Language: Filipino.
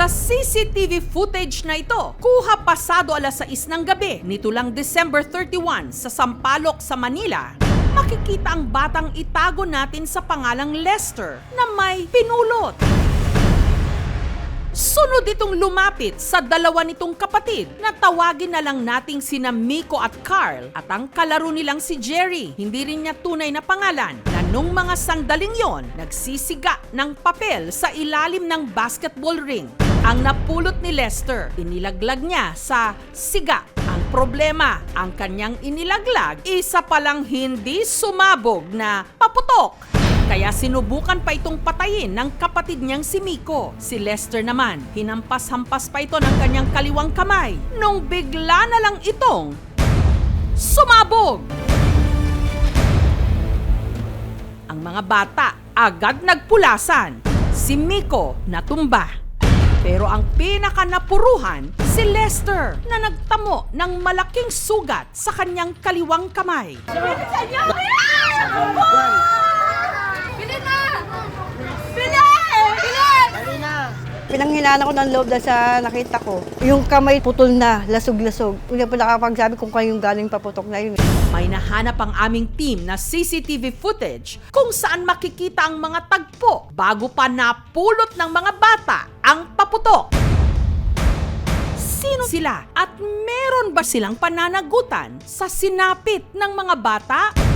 Sa CCTV footage na ito, kuha pasado alas 6 ng gabi, nito lang December 31 sa Sampaloc sa Manila, makikita ang batang itago natin sa pangalang Lester na may pinulot. Sunod itong lumapit sa dalawa nitong kapatid na tawagin na lang nating sina Miko at Carl at ang kalaro nilang si Jerry, hindi rin niya tunay na pangalan, na nung mga sandaling yon nagsisiga ng papel sa ilalim ng basketball ring. Ang napulot ni Lester, inilaglag niya sa siga. Ang problema, ang kanyang inilaglag, isa palang hindi sumabog na paputok. Kaya sinubukan pa itong patayin ng kapatid niyang si Miko. Si Lester naman, hinampas-hampas pa ito ng kanyang kaliwang kamay nung bigla na lang itong sumabog. Ang mga bata agad nagpulasan. Si Miko natumba. Pero ang pinakanapuruhan, si Lester na nagtamo ng malaking sugat sa kanyang kaliwang kamay. Pinanghinaan ako ng loob dahil sa nakita ko. Yung kamay putol na, lasog-lasog. Hindi pa nakapagsabi kung kayong galing paputok na yun. May nahanap ang aming team na CCTV footage kung saan makikita ang mga tagpo bago pa napulot ng mga bata ang paputok. Sino sila at meron ba silang pananagutan sa sinapit ng mga bata?